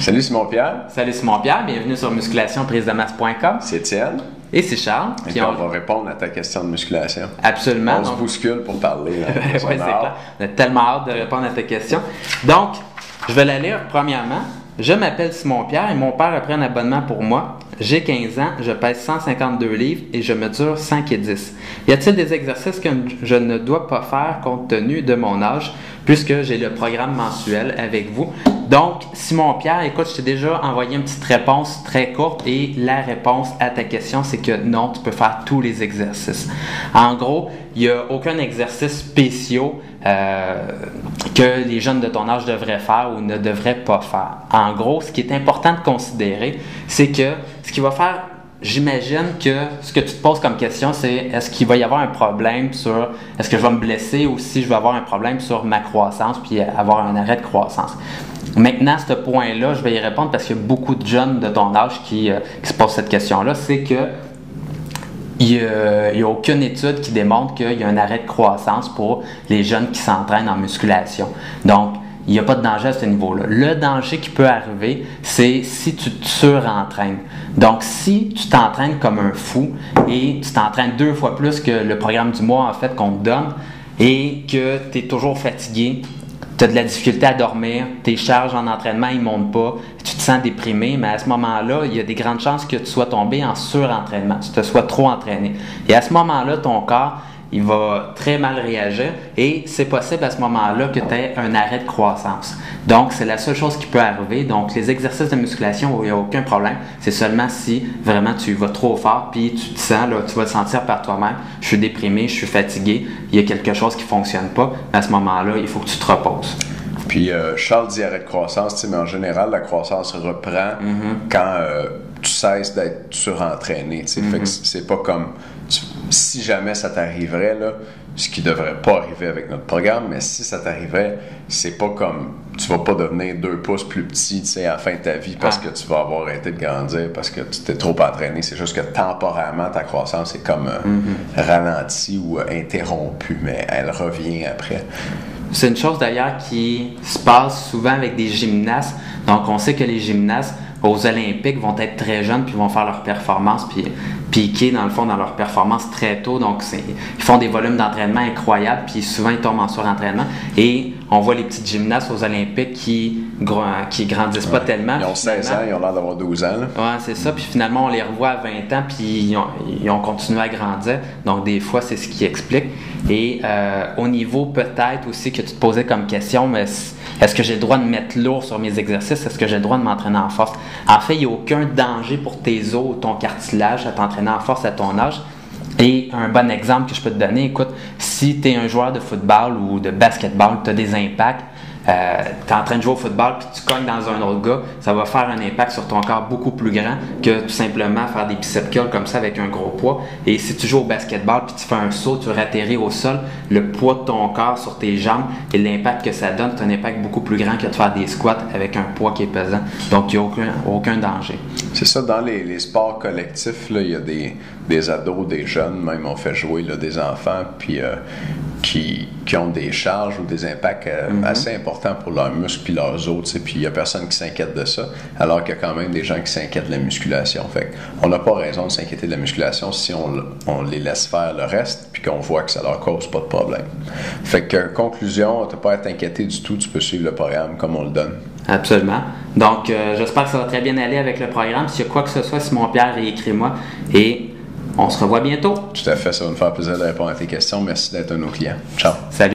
Salut Simon-Pierre. Salut Simon-Pierre, bienvenue sur musculationprisedemasse.com. C'est Étienne. Et c'est Charles. Et on va répondre à ta question de musculation. Absolument. On se bouscule pour parler. Oui, c'est clair. On a tellement hâte de répondre à ta question. Donc, je vais la lire premièrement. Je m'appelle Simon-Pierre et mon père a pris un abonnement pour moi. J'ai 15 ans, je pèse 152 livres et je mesure 5 et 10. Y a-t-il des exercices que je ne dois pas faire compte tenu de mon âge, puisque j'ai le programme mensuel avec vous? Donc, Simon-Pierre, écoute, je t'ai déjà envoyé une petite réponse très courte et la réponse à ta question, c'est que non, tu peux faire tous les exercices. En gros, il n'y a aucun exercice spécial que les jeunes de ton âge devraient faire ou ne devraient pas faire. En gros, ce qui est important de considérer, c'est que ce qui va faire, j'imagine que ce que tu te poses comme question, c'est est-ce qu'il va y avoir un problème sur, est-ce que je vais me blesser ou si je vais avoir un problème sur ma croissance puis avoir un arrêt de croissance. Maintenant, à ce point-là, je vais y répondre parce qu'il y a beaucoup de jeunes de ton âge qui se posent cette question-là, c'est que il n'y a aucune étude qui démontre qu'il y a un arrêt de croissance pour les jeunes qui s'entraînent en musculation. Donc, il n'y a pas de danger à ce niveau-là. Le danger qui peut arriver, c'est si tu te surentraînes. Donc, si tu t'entraînes comme un fou et tu t'entraînes 2 fois plus que le programme du mois en fait qu'on te donne et que tu es toujours fatigué, tu as de la difficulté à dormir, tes charges en entraînement ne montent pas, tu te sens déprimé, mais à ce moment-là, il y a des grandes chances que tu sois tombé en surentraînement, que tu te sois trop entraîné. Et à ce moment-là, ton corps, il va très mal réagir et c'est possible à ce moment-là que tu aies un arrêt de croissance. Donc, c'est la seule chose qui peut arriver. Donc, les exercices de musculation, il n'y a aucun problème. C'est seulement si vraiment tu vas trop fort puis tu te sens, là, tu vas te sentir par toi-même, je suis déprimé, je suis fatigué, il y a quelque chose qui ne fonctionne pas. À ce moment-là, il faut que tu te reposes. Puis, Charles dit arrêt de croissance, mais en général, la croissance reprend quand tu cesses d'être surentraîné. Fait que c'est pas comme... Si jamais ça t'arriverait, là, ce qui devrait pas arriver avec notre programme, mais si ça t'arriverait, c'est pas comme... Tu vas pas devenir 2 pouces plus petit à la fin de ta vie parce que tu vas avoir arrêté de grandir, parce que tu t'es trop entraîné. C'est juste que temporairement, ta croissance est comme ralentie ou interrompue, mais elle revient après. C'est une chose d'ailleurs qui se passe souvent avec des gymnastes. Donc, on sait que les gymnastes aux Olympiques vont être très jeunes puis vont faire leur performance puis piquer dans le fond dans leur performance très tôt. Donc, ils font des volumes d'entraînement incroyables puis souvent ils tombent en surentraînement. Et on voit les petites gymnastes aux Olympiques qui grandissent pas tellement. Ils ont 16 ans, ils ont l'air d'avoir 12 ans. Oui, c'est ça. Puis finalement, on les revoit à 20 ans puis ils ont continué à grandir. Donc, des fois, c'est ce qui explique. Et au niveau peut-être aussi que tu te posais comme question, mais est-ce que j'ai le droit de mettre lourd sur mes exercices? Est-ce que j'ai le droit de m'entraîner en force? En fait, il n'y a aucun danger pour tes os ou ton cartilage à t'entraîner en force à ton âge. Et un bon exemple que je peux te donner, écoute, si tu es un joueur de football ou de basketball, tu as des impacts, tu es en train de jouer au football puis tu cognes dans un autre gars, ça va faire un impact sur ton corps beaucoup plus grand que tout simplement faire des biceps curls comme ça avec un gros poids. Et si tu joues au basketball puis tu fais un saut, tu atterris au sol, le poids de ton corps sur tes jambes et l'impact que ça donne, c'est un impact beaucoup plus grand que de faire des squats avec un poids qui est pesant. Donc, il n'y a aucun danger. C'est ça, dans les sports collectifs, là, il y a des ados, des jeunes, même on fait jouer là, des enfants puis qui ont des charges ou des impacts assez importants pour leurs muscles puis leurs os, puis il n'y a personne qui s'inquiète de ça, alors qu'il y a quand même des gens qui s'inquiètent de la musculation. Fait on n'a pas raison de s'inquiéter de la musculation si on les laisse faire le reste puis qu'on voit que ça leur cause pas de problème. Fait que, conclusion, tu n'as pas à t'inquiéter du tout, tu peux suivre le programme comme on le donne. Absolument. Donc, j'espère que ça va très bien aller avec le programme. S'il y a quoi que ce soit, Simon-Pierre, écris-moi et on se revoit bientôt. Tout à fait, ça va me faire plaisir de répondre à tes questions. Merci d'être un de nos clients. Ciao. Salut.